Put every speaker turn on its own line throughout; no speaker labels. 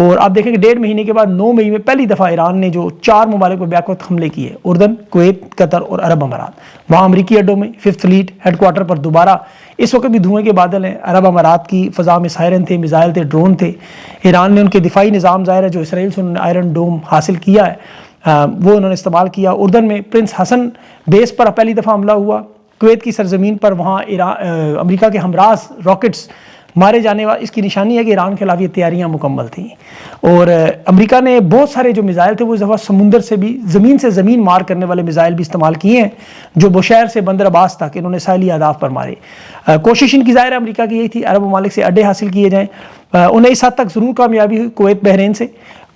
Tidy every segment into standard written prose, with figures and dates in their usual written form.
اور آپ دیکھیں کہ 1.5 مہینے کے بعد 9 مئی میں پہلی دفعہ ایران نے جو 4 ممالک پر بیک وقت حملے کیے، اردن، کویت، قطر اور عرب امارات، وہاں امریکی اڈوں میں 5th فلیٹ ہیڈ کوارٹر پر دوبارہ اس وقت بھی دھوئیں کے بادل ہیں۔ عرب امارات کی فضا میں سائرن تھے، میزائل تھے، ڈرون تھے۔ ایران نے ان کے دفاعی نظام ظاہر ہے جو اسرائیل سے انہوں نے آئرن ڈوم حاصل کیا ہے وہ انہوں نے استعمال کیا۔ اردن میں پرنس حسن بیس پر پہلی دفعہ حملہ ہوا۔ کویت کی سرزمین پر وہاں امریکہ کے ہمراز راکٹس مارے جانے والا، اس کی نشانی ہے کہ ایران کے خلاف یہ تیاریاں مکمل تھیں۔ اور امریکہ نے بہت سارے جو میزائل تھے وہ اس دفعہ سمندر سے بھی، زمین سے زمین مار کرنے والے میزائل بھی استعمال کیے ہیں، جو بشیر سے بندر عباس تک انہوں نے ساحلی اہداف پر مارے۔ کوشش ان کی ظاہر ہے امریکہ کی یہی تھی عرب ممالک سے اڈے حاصل کیے جائیں۔ انہیں اس حد تک ضرور کامیابی ہوئی کویت بحرین سے۔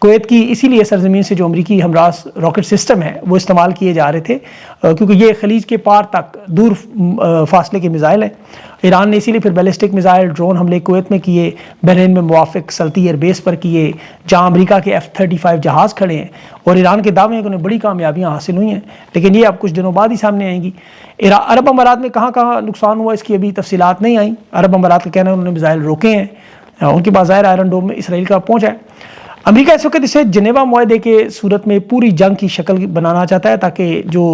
کویت کی اسی لیے سرزمین سے جو امریکی ہمراز راکٹ سسٹم ہے وہ استعمال کیے جا رہے تھے کیونکہ یہ خلیج کے پار تک دور فاصلے کے میزائل ہیں۔ ایران نے اسی لیے پھر بیلسٹک میزائل ڈرون حملے کویت میں کیے، بحرین میں موافق سلطی ایئر بیس پر کیے جہاں امریکہ کے F-35 جہاز کھڑے ہیں، اور ایران کے دعوے ہیں کہ انہیں بڑی کامیابیاں حاصل ہوئی ہیں، لیکن یہ اب کچھ دنوں بعد ہی سامنے آئیں گی۔ عرب امارات میں کہاں کہاں نقصان ہوا اس کی ابھی تفصیلات نہیں آئیں۔ عرب امارات کا کہنا ہے انہوں نے میزائل روکے ہیں، ان کے پاس ظاہر آئرن ڈوم میں اسرائیل کا پہنچا ہے۔ امریکہ اس وقت اسے جنیوا معاہدے کے صورت میں پوری جنگ کی شکل بنانا چاہتا ہے تاکہ جو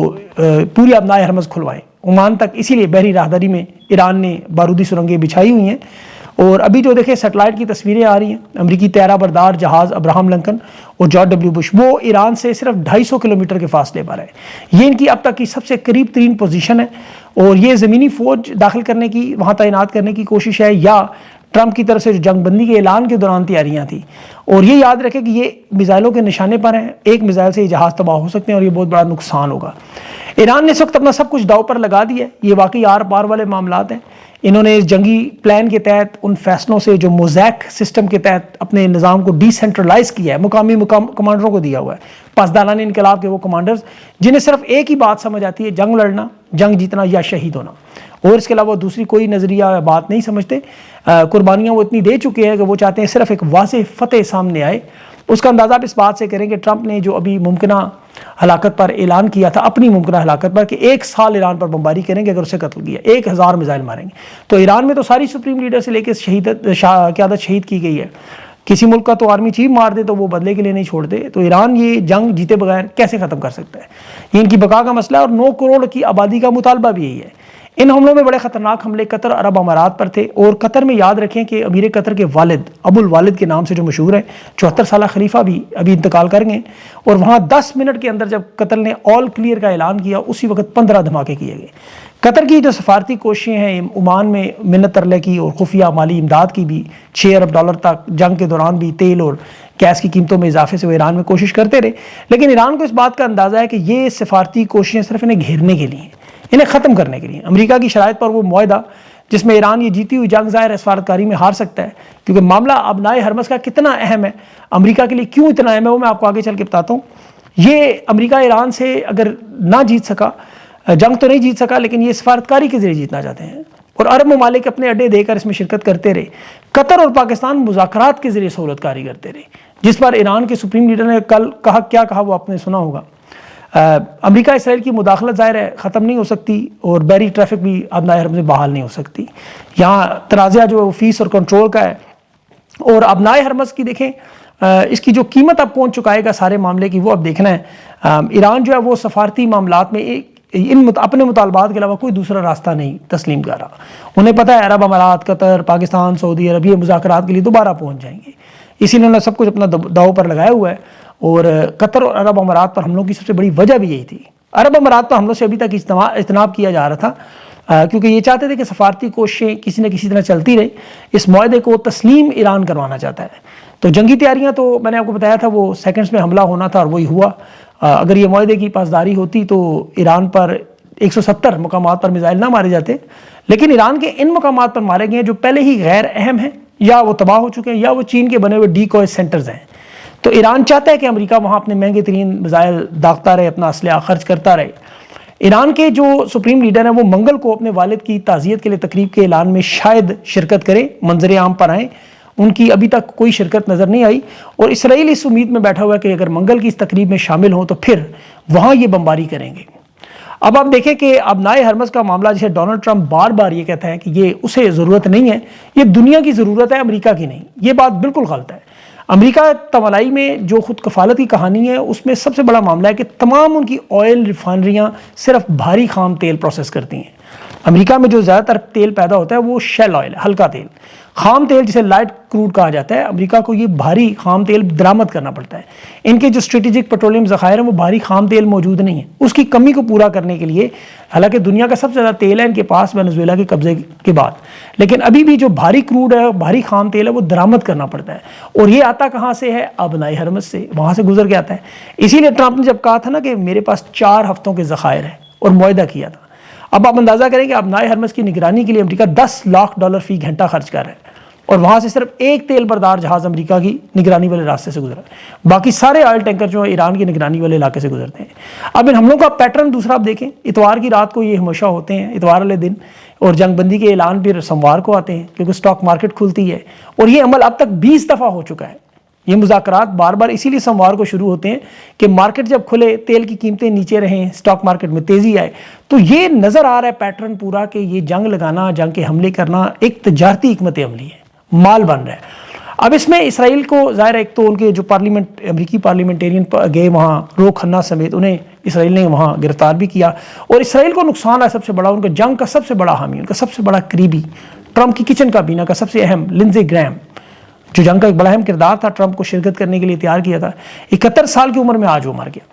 پوری ابنائے ہرمز کھلوائے عمان تک۔ اسی لیے بحری راہداری میں ایران نے بارودی سرنگیں بچھائی ہوئی ہیں، اور ابھی جو دیکھیں سیٹلائٹ کی تصویریں آ رہی ہیں، امریکی طیارہ بردار جہاز ابراہم لنکن اور جارج ڈبلیو بش وہ ایران سے صرف 250 کلومیٹر کے فاصلے پر ہے۔ یہ ان کی اب تک کی سب سے قریب ترین پوزیشن ہے، اور یہ زمینی فوج داخل کرنے کی، وہاں تعینات کرنے کی کوشش ہے، یا ٹرمپ کی طرف سے جو جنگ بندی کے اعلان کے دوران تیاریاں تھیں۔ اور یہ یاد رکھیں کہ یہ میزائلوں کے نشانے پر ہیں، ایک میزائل سے یہ جہاز تباہ ہو سکتے ہیں اور یہ بہت بڑا نقصان ہوگا۔ ایران نے اس وقت اپنا سب کچھ داؤ پر لگا دیا ہے، یہ واقعی آر پار والے معاملات ہیں۔ انہوں نے اس جنگی پلان کے تحت ان فیصلوں سے جو موزیک سسٹم کے تحت اپنے نظام کو ڈی سینٹرلائز کیا ہے، مقامی کمانڈروں کو دیا ہوا ہے، پاسداران انقلاب کے وہ کمانڈرز جنہیں صرف ایک ہی بات سمجھ آتی ہے، جنگ لڑنا، جنگ جیتنا یا شہید ہونا، اور اس کے علاوہ دوسری کوئی نظریہ یا بات نہیں سمجھتے۔ قربانیاں وہ اتنی دے چکے ہیں کہ وہ چاہتے ہیں صرف ایک واضح فتح سامنے آئے۔ اس کا اندازہ آپ اس بات سے کریں کہ ٹرمپ نے جو ابھی ممکنہ ہلاکت پر اعلان کیا تھا، اپنی ممکنہ ہلاکت پر، کہ 1 سال ایران پر بمباری کریں گے اگر اسے قتل کیا، 1000 میزائل ماریں گے، تو ایران میں تو ساری سپریم لیڈر سے لے کے قیادت شہید کی گئی ہے۔ کسی ملک کا تو آرمی چیف مار دے تو وہ بدلے کے لیے نہیں چھوڑتے، تو ایران یہ جنگ جیتے بغیر کیسے ختم کر سکتا ہے؟ یہ ان کی بقا کا مسئلہ ہے، اور 9 کروڑ کی آبادی کا مطالبہ بھی یہی ہے۔ ان حملوں میں بڑے خطرناک حملے قطر عرب امارات پر تھے، اور قطر میں یاد رکھیں کہ امیر قطر کے والد ابو الوالد کے نام سے جو مشہور ہے، 74 سالہ خلیفہ بھی ابھی انتقال کر گئے، اور وہاں 10 منٹ کے اندر جب قطر نے آل کلیئر کا اعلان کیا اسی وقت 15 دھماکے کیے گئے۔ قطر کی جو سفارتی کوششیں ہیں عمان میں منت ترلے کی اور خفیہ مالی امداد کی بھی، $6 ارب تک جنگ کے دوران بھی تیل اور گیس کی قیمتوں میں اضافے سے وہ ایران میں کوشش کرتے رہے، لیکن ایران کو اس بات کا اندازہ ہے کہ یہ سفارتی کوششیں صرف انہیں گھیرنے کے لیے ہیں، انہیں ختم کرنے کے لیے۔ امریکہ کی شرائط پر وہ معاہدہ جس میں ایران یہ جیتی ہوئی جنگ ظاہر سفارتکاری میں ہار سکتا ہے، کیونکہ معاملہ ابنائے ہرمز کا کتنا اہم ہے، امریکہ کے لیے کیوں اتنا اہم ہے، وہ میں آپ کو آگے چل کے بتاتا ہوں۔ یہ امریکہ ایران سے اگر نہ جیت سکا، جنگ تو نہیں جیت سکا، لیکن یہ سفارتکاری کے ذریعے جیتنا چاہتے ہیں، اور عرب ممالک اپنے اڈے دے کر اس میں شرکت کرتے رہے۔ قطر اور پاکستان مذاکرات کے ذریعے سہولت کاری کرتے رہے، جس پر ایران کے سپریم لیڈر نے کل کیا کہا وہ آپ نے سنا ہوگا۔ امریکہ اسرائیل کی مداخلت ظاہر ہے ختم نہیں ہو سکتی، اور بحری ٹریفک بھی ابنائے حرمز میں بحال نہیں ہو سکتی۔ یہاں تنازعہ جو فیس اور کنٹرول کا ہے، اور ابنائے حرمز کی دیکھیں اس کی جو قیمت اب کون چکائے گا سارے معاملے کی، وہ اب دیکھنا ہے۔ ایران جو ہے وہ سفارتی معاملات میں اپنے مطالبات کے علاوہ کوئی دوسرا راستہ نہیں تسلیم کر رہا۔ انہیں پتہ ہے عرب امارات، قطر، پاکستان، سعودی عرب یہ مذاکرات کے لیے دوبارہ پہنچ جائیں گے، اسی لیے انہوں نے سب کچھ اپنا داؤ پر لگایا ہوا ہے۔ اور قطر اور عرب امارات پر حملوں کی سب سے بڑی وجہ بھی یہی تھی۔ عرب امارات پر حملوں سے ابھی تک اجتناب کیا جا رہا تھا، کیونکہ یہ چاہتے تھے کہ سفارتی کوششیں کسی نہ کسی طرح چلتی رہے، اس معاہدے کو تسلیم ایران کروانا چاہتا ہے۔ تو جنگی تیاریاں تو میں نے آپ کو بتایا تھا وہ سیکنڈز میں حملہ ہونا تھا، اور وہی ہوا۔ اگر یہ معاہدے کی پاسداری ہوتی تو ایران پر 170 مقامات پر میزائل نہ مارے جاتے، لیکن ایران کے ان مقامات پر مارے گئے ہیں جو پہلے ہی غیر اہم ہیں، یا وہ تباہ ہو چکے ہیں، یا وہ چین کے بنے ہوئے ڈیکوئے سینٹرز ہیں۔ تو ایران چاہتا ہے کہ امریکہ وہاں اپنے مہنگے ترین میزائل داغتا رہے، اپنا اسلحہ خرچ کرتا رہے۔ ایران کے جو سپریم لیڈر ہیں وہ منگل کو اپنے والد کی تعزیت کے لیے تقریب کے اعلان میں شاید شرکت کریں، منظر عام پر آئیں، ان کی ابھی تک کوئی شرکت نظر نہیں آئی، اور اسرائیل اس امید میں بیٹھا ہوا ہے کہ اگر منگل کی اس تقریب میں شامل ہوں تو پھر وہاں یہ بمباری کریں گے۔ اب آپ دیکھیں کہ ابنائے حرمز کا معاملہ جسے ڈونلڈ ٹرمپ بار بار یہ کہتا ہے کہ یہ اسے ضرورت نہیں ہے، یہ دنیا کی ضرورت ہے، امریکہ کی نہیں، یہ بات بالکل غلط ہے۔ امریکہ توانائی میں جو خود کفالت کی کہانی ہے اس میں سب سے بڑا معاملہ ہے کہ تمام ان کی آئل ریفائنریاں صرف بھاری خام تیل پروسیس کرتی ہیں۔ امریکہ میں جو زیادہ تر تیل پیدا ہوتا ہے وہ شیل آئل ہے، ہلکا تیل۔ خام تیل جسے لائٹ کروڈ کہا جاتا ہے، امریکہ کو یہ بھاری خام تیل درآمد کرنا پڑتا ہے۔ ان کے جو اسٹریٹجک پیٹرولیم ذخائر ہیں وہ بھاری خام تیل موجود نہیں ہے۔ اس کی کمی کو پورا کرنے کے لیے، حالانکہ دنیا کا سب سے زیادہ تیل ہے ان کے پاس وینزویلا کے قبضے کے بعد، لیکن ابھی بھی جو بھاری کروڈ ہے، بھاری خام تیل ہے، وہ درآمد کرنا پڑتا ہے۔ اور یہ آتا کہاں سے ہے؟ ابنائے حرمز سے، وہاں سے گزر کے آتا ہے۔ اسی لیے ٹرمپ نے جب کہا تھا نا کہ میرے پاس 4 ہفتوں کے ذخائر ہیں اور معاہدہ کیا تھا، اب آپ اندازہ کریں کہ ابنائے حرمز کی نگرانی کے لیے امریکہ $10 لاکھ فی گھنٹہ خرچ کر رہا ہے، اور وہاں سے صرف ایک تیل بردار جہاز امریکہ کی نگرانی والے راستے سے گزرا ہے، باقی سارے آئل ٹینکر جو ہیں ایران کی نگرانی والے علاقے سے گزرتے ہیں۔ اب ان حملوں کا پیٹرن دوسرا آپ دیکھیں، اتوار کی رات کو یہ ہمیشہ ہوتے ہیں، اتوار والے دن، اور جنگ بندی کے اعلان پھر سوموار کو آتے ہیں کیونکہ سٹاک مارکیٹ کھلتی ہے، اور یہ عمل اب تک 20 دفعہ ہو چکا ہے۔ یہ مذاکرات بار بار اسی لیے سوموار کو شروع ہوتے ہیں کہ مارکیٹ جب کھلے، تیل کی قیمتیں نیچے رہیں، سٹاک مارکیٹ میں تیزی آئے، تو یہ نظر آ رہا ہے پیٹرن پورا کہ یہ جنگ لگانا، جنگ کے حملے کرنا ایک تجارتی حکمت عملی ہے، مال بن رہا ہے۔ اب اس میں اسرائیل کو ظاہر ہے، ایک تو ان کے جو امریکی پارلیمنٹیرین گئے وہاں، رو کھنہ سمیت، انہیں اسرائیل نے وہاں گرفتار بھی کیا، اور اسرائیل کو نقصان ہے سب سے بڑا، ان کا جنگ کا سب سے بڑا حامی، ان کا سب سے بڑا قریبی، ٹرمپ کی کچن کابینہ کا سب سے اہم لنزے گرہام، جو جنگ کا ایک بڑا اہم کردار تھا، ٹرمپ کو شرکت کرنے کے لیے تیار کیا تھا، 71 سال کی عمر میں آج وہ مر گیا۔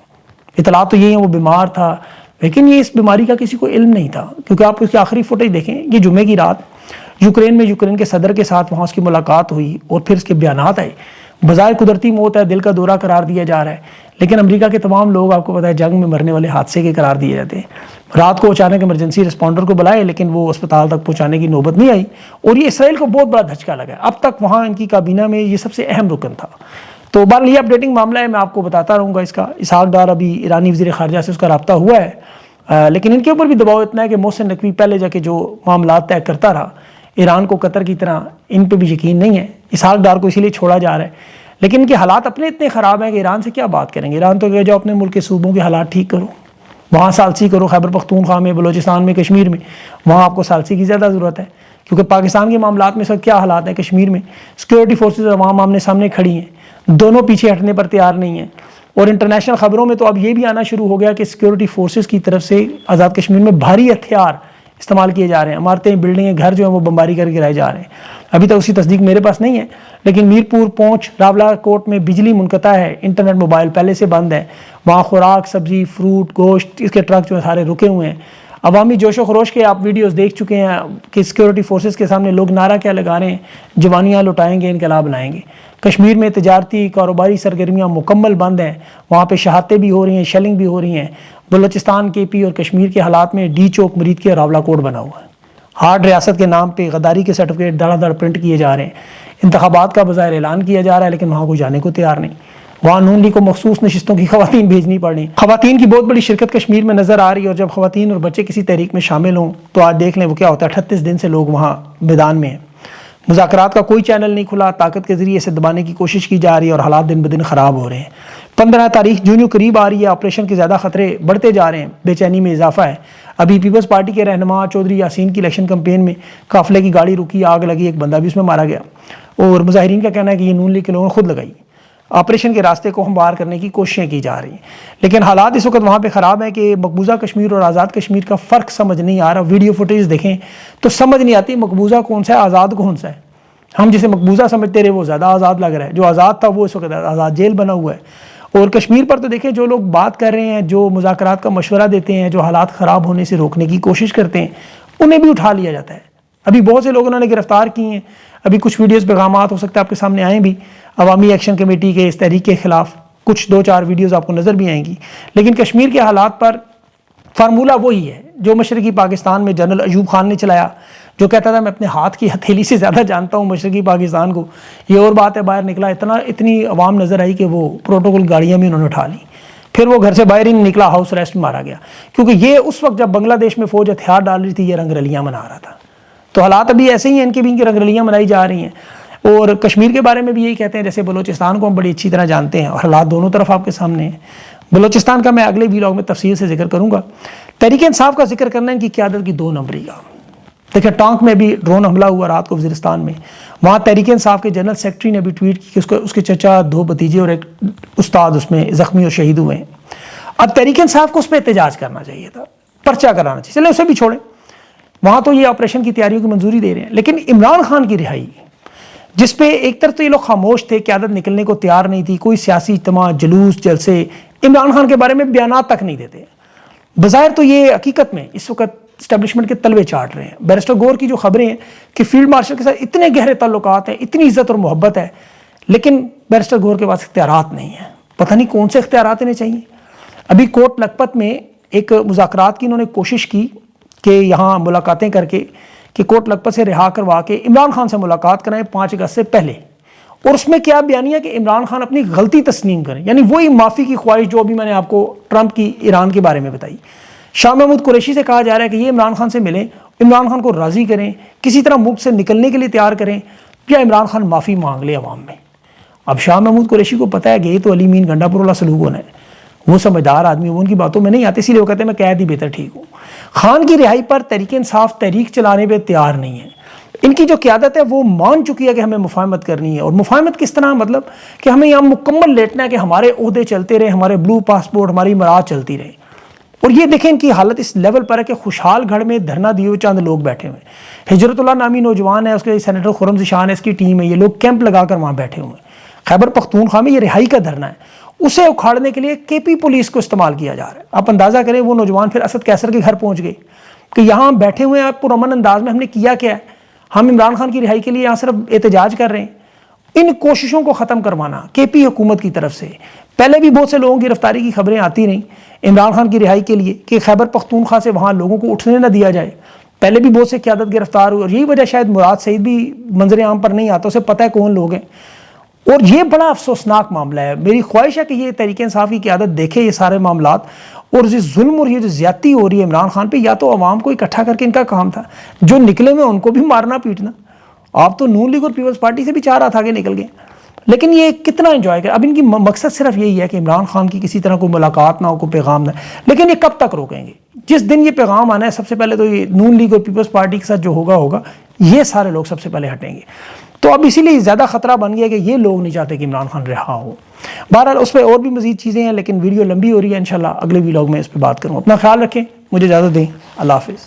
اطلاعات تو یہ ہیں وہ بیمار تھا، لیکن یہ اس بیماری کا کسی کو علم نہیں تھا، کیونکہ آپ اس کی آخری فوٹیج دیکھیں، یہ جمعے کی رات یوکرین کے صدر کے ساتھ وہاں اس کی ملاقات ہوئی، اور پھر اس کے بیانات آئے۔ بظاہر قدرتی موت ہے، دل کا دورہ قرار دیا جا رہا ہے، لیکن امریکہ کے تمام لوگ آپ کو پتہ ہے جنگ میں مرنے والے حادثے کے قرار دیے جاتے ہیں۔ رات کو اچانک ایمرجنسی رسپونڈر کو بلائے، لیکن وہ اسپتال تک پہنچانے کی نوبت نہیں آئی، اور یہ اسرائیل کو بہت بڑا دھچکا لگا ہے۔ اب تک وہاں ان کی کابینہ میں یہ سب سے اہم رکن تھا۔ تو بہرحال یہ اپڈیٹنگ معاملہ ہے، میں آپ کو بتاتا رہوں گا اس کا۔ اسحاق ڈار ابھی ایرانی وزیر خارجہ سے اس کا رابطہ ہوا ہے، لیکن ان کے اوپر بھی دباؤ اتنا ہے کہ محسن نقوی پہلے جا کے جو معاملات طے کرتا رہا، ایران کو قطر کی طرح ان پہ بھی یقین نہیں ہے۔ اسحاق ڈار کو اسی لیے چھوڑا جا رہا ہے، لیکن ان کے حالات اپنے اتنے خراب ہیں کہ ایران سے کیا بات کریں گے۔ ایران تو کہ جاؤ اپنے ملک کے صوبوں کے حالات ٹھیک کرو، وہاں ثالثی کرو، خیبر پختونخوا میں، بلوچستان میں، کشمیر میں، وہاں آپ کو ثالثی کی زیادہ ضرورت ہے، کیونکہ پاکستان کے معاملات میں سب کیا حالات ہیں کشمیر میں، سیکورٹی فورسز عوام آمنے سامنے کھڑی ہیں، دونوں پیچھے ہٹنے پر تیار نہیں ہیں، اور انٹرنیشنل خبروں میں تو اب یہ بھی آنا شروع ہو گیا کہ سیکورٹی فورسز کی طرف سے آزاد کشمیر میں بھاری ہتھیار استعمال کیے جا رہے ہیں، عمارتیں، بلڈنگیں، گھر جو ہیں وہ بمباری کر کے گرائے جا رہے ہیں۔ ابھی تک اس کی تصدیق میرے پاس نہیں ہے، لیکن میرپور، پونچھ، راولا کوٹ میں بجلی منقطع ہے، انٹرنیٹ، موبائل پہلے سے بند ہے، وہاں خوراک، سبزی، فروٹ، گوشت، اس کے ٹرک جو سارے رکے ہوئے ہیں۔ عوامی جوش و خروش کے آپ ویڈیوز دیکھ چکے ہیں کہ سیکورٹی فورسز کے سامنے لوگ نعرہ کیا لگا رہے ہیں، جوانیاں لٹائیں گے، انقلاب لائیں گے۔ کشمیر میں تجارتی کاروباری سرگرمیاں مکمل بند ہیں، وہاں پہ شہادتیں بھی ہو رہی ہیں، شیلنگ بھی ہو رہی ہیں۔ بلوچستان، کے پی اور کشمیر کے حالات میں ڈی چوک، مرید کے راولا کوٹ بنا ہوا ہے۔ ہارڈ ریاست کے نام پہ غداری کے سرٹیفکیٹ دھڑا دھڑ پرنٹ کیے جا رہے ہیں، انتخابات کا بظاہر اعلان کیا جا رہا ہے، لیکن وہاں کوئی جانے کو تیار نہیں۔ وہاں نون لیگ کو مخصوص نشستوں کی خواتین بھیجنی پڑ رہی، خواتین کی بہت بڑی شرکت کشمیر میں نظر آ رہی ہے، اور جب خواتین اور بچے کسی تحریک میں شامل ہوں تو آج دیکھ لیں وہ کیا ہوتا ہے، 38 دن سے لوگ وہاں میدان میں ہیں۔ مذاکرات کا کوئی چینل نہیں کھلا، طاقت کے ذریعے سے دبانے کی کوشش کی جا رہی ہے، اور حالات دن بدن خراب ہو رہے ہیں۔ 15 تاریخ جو قریب آ رہی ہے، آپریشن کے زیادہ خطرے بڑھتے جا رہے ہیں، بے چینی میں اضافہ ہے۔ ابھی پیپلز پارٹی کے رہنما چودھری یاسین کی الیکشن کمپین میں قافلے کی گاڑی رکی، آگ لگی، ایک بندہ بھی اس میں مارا گیا، اور مظاہرین کا کہنا ہے کہ یہ نون لیگ کے لوگوں نے خود لگائی۔ آپریشن کے راستے کو ہموار کرنے کی کوششیں کی جا رہی ہیں، لیکن حالات اس وقت وہاں پہ خراب ہیں کہ مقبوضہ کشمیر اور آزاد کشمیر کا فرق سمجھ نہیں آ رہا۔ ویڈیو فوٹیج دیکھیں تو سمجھ نہیں آتی مقبوضہ کون سا ہے، آزاد کون سا ہے۔ ہم جسے مقبوضہ سمجھتے رہے وہ زیادہ آزاد لگ رہا ہے، جو آزاد تھا وہ اس وقت آزاد جیل بنا ہوا ہے۔ اور کشمیر پر تو دیکھیں جو لوگ بات کر رہے ہیں، جو مذاکرات کا مشورہ دیتے ہیں، جو حالات خراب ہونے سے روکنے کی کوشش کرتے ہیں، انہیں بھی اٹھا لیا جاتا ہے۔ ابھی بہت سے لوگوں نے گرفتار کی ہیں، ابھی کچھ ویڈیوز پیغامات ہو سکتا ہے آپ کے سامنے آئیں بھی، عوامی ایکشن کمیٹی کے اس تحریک کے خلاف کچھ 2-4 ویڈیوز آپ کو نظر بھی آئیں گی، لیکن کشمیر کے حالات پر فارمولہ وہی ہے جو مشرقی پاکستان میں جنرل ایوب خان نے چلایا، جو کہتا تھا میں اپنے ہاتھ کی ہتھیلی سے زیادہ جانتا ہوں مشرقی پاکستان کو۔ یہ اور بات ہے، باہر نکلا اتنی عوام نظر آئی کہ وہ پروٹوکول گاڑیاں بھی انہوں نے اٹھا لی، پھر وہ گھر سے باہر ہی نہیں نکلا، ہاؤس اریسٹ میں مارا گیا، کیونکہ یہ اس وقت جب بنگلہ دیش میں فوج ہتھیار ڈال رہی تھی، یہ رنگ رلیاں منا رہا تھا۔ تو حالات ابھی ایسے ہی ہیں، ان کی بھی ان کی رنگ رلیاں منائی جا رہی ہیں۔ اور کشمیر کے بارے میں بھی یہی کہتے ہیں، جیسے بلوچستان کو ہم بڑی اچھی طرح جانتے ہیں، اور حالات دونوں طرف آپ کے سامنے ہیں۔ بلوچستان کا میں اگلے ویلاگ میں تفصیل سے ذکر کروں گا۔ تحریک انصاف کا ذکر کرنا ہے ان کی قیادت کی 2 نمبری کا۔ دیکھیں ٹانک میں بھی ڈرون حملہ ہوا رات کو وزیرستان میں، وہاں تحریک انصاف کے جنرل سیکرٹری نے بھی ٹویٹ کی کہ اس کے چچا 2 بھتیجے اور ایک استاد اس میں زخمی اور شہید ہوئے ہیں. اب تحریک انصاف کو اس پہ احتجاج کرنا چاہیے تھا, پرچہ کرانا چاہیے, چلے اسے بھی چھوڑیں, وہاں تو یہ آپریشن کی تیاریوں کی منظوری دے رہے ہیں. لیکن عمران خان کی رہائی, جس پہ ایک طرف تو یہ لوگ خاموش تھے, قیادت نکلنے کو تیار نہیں تھی, کوئی سیاسی اجتماع, جلوس, جلسے عمران خان کے بارے میں بیانات تک نہیں دیتے. بظاہر تو یہ حقیقت میں اس وقت اسٹیبلشمنٹ کے تلوے چاٹ رہے ہیں. بیرسٹر گور کی جو خبریں ہیں کہ فیلڈ مارشل کے ساتھ اتنے گہرے تعلقات ہیں, اتنی عزت اور محبت ہے, لیکن بیرسٹر گور کے پاس اختیارات نہیں ہیں. پتہ نہیں کون سے اختیارات انہیں چاہیے. ابھی کوٹ لکھپت میں ایک مذاکرات کی انہوں نے کوشش کی کہ یہاں ملاقاتیں کر کے کہ کوٹ لکھپت سے رہا کروا کے عمران خان سے ملاقات کرائیں 5 اگست سے پہلے, اور اس میں کیا بیانیہ کہ عمران خان اپنی غلطی تسلیم کریں, یعنی وہی معافی کی خواہش جو ابھی میں نے آپ کو ٹرمپ کی ایران کے بارے میں بتائی. شاہ محمود قریشی سے کہا جا رہا ہے کہ یہ عمران خان سے ملیں, عمران خان کو راضی کریں, کسی طرح ملک سے نکلنے کے لیے تیار کریں, یا عمران خان معافی مانگ لے عوام میں. اب شاہ محمود قریشی کو پتہ ہے کہ یہ تو علی مین گنڈا پور والا سلوک ہونا ہے, وہ سمجھدار آدمی, وہ ان کی باتوں میں نہیں آتے, اسی لیے وہ کہتے ہیں میں قید ہی بہتر ٹھیک ہوں. خان کی رہائی پر تحریک انصاف تحریک چلانے پہ تیار نہیں ہے. ان کی جو قیادت ہے وہ مان چکی ہے کہ ہمیں مفاہمت کرنی ہے. اور مفاہمت کس طرح, مطلب کہ ہمیں یہاں مکمل لیٹنا ہے کہ ہمارے عہدے چلتے رہے, ہمارے بلو پاسپورٹ, ہماری امارات چلتی رہے. اور یہ دیکھیں ان کی حالت اس لیول پر ہے کہ خوشحال گڑھ میں دھرنا دیے ہوئے چند لوگ بیٹھے ہوئے ہیں. ہجرت اللہ نامی نوجوان ہے, اس کے سینیٹر خرم ذیشان ہے, اس کی ٹیم ہے, یہ لوگ کیمپ لگا کر وہاں بیٹھے ہوئے ہیں. خیبر پختونخوا میں یہ رہائی کا دھرنا ہے, اسے اکھاڑنے کے لیے کے پی پولیس کو استعمال کیا جا رہا ہے. آپ اندازہ کریں وہ نوجوان پھر اسد کیسر کے گھر پہنچ گئے کہ یہاں بیٹھے ہوئے ہیں پرامن انداز میں, ہم نے کیا کیا ہے, ہم عمران خان کی رہائی کے لیے یہاں صرف احتجاج کر رہے ہیں. ان کوششوں کو ختم کروانا کے پی حکومت کی طرف سے, پہلے بھی بہت سے لوگوں کی گرفتاری کی خبریں آتی رہیں عمران خان کی رہائی کے لیے کہ خیبر پختونخوا سے وہاں لوگوں کو اٹھنے نہ دیا جائے. پہلے بھی بہت سے قیادت گرفتار ہوئے, اور یہی وجہ شاید مراد سعید بھی منظر عام پر نہیں آتا, اسے پتہ ہے کون لوگ ہیں. اور یہ بڑا افسوسناک معاملہ ہے. میری خواہش ہے کہ یہ تحریک انصاف کی قیادت دیکھے یہ سارے معاملات, اور یہ ظلم اور یہ جو زیادتی ہو رہی ہے عمران خان پہ, یا تو عوام کو اکٹھا کر کے ان کا کام تھا, جو نکلے ہوئے ان کو بھی مارنا پیٹنا. آپ تو نون لیگ اور پیپلز پارٹی سے بھی 4 ہاتھ آگے نکل گئے, لیکن یہ کتنا انجوائے کرے. اب ان کی مقصد صرف یہی ہے کہ عمران خان کی کسی طرح کوئی ملاقات نہ ہو, کوئی پیغام نہ. لیکن یہ کب تک روکیں گے؟ جس دن یہ پیغام آنا ہے, سب سے پہلے تو یہ نون لیگ اور پیپلز پارٹی کے ساتھ جو ہوگا, یہ سارے لوگ سب سے پہلے ہٹیں گے. تو اب اسی لیے زیادہ خطرہ بن گیا کہ یہ لوگ نہیں چاہتے کہ عمران خان رہا ہو. بہرحال اس پہ اور بھی مزید چیزیں ہیں, لیکن ویڈیو لمبی ہو رہی ہے, انشاءاللہ اگلے ویلاگ میں اس پہ بات کروں. اپنا خیال رکھیں, مجھے اجازت دیں, اللہ حافظ.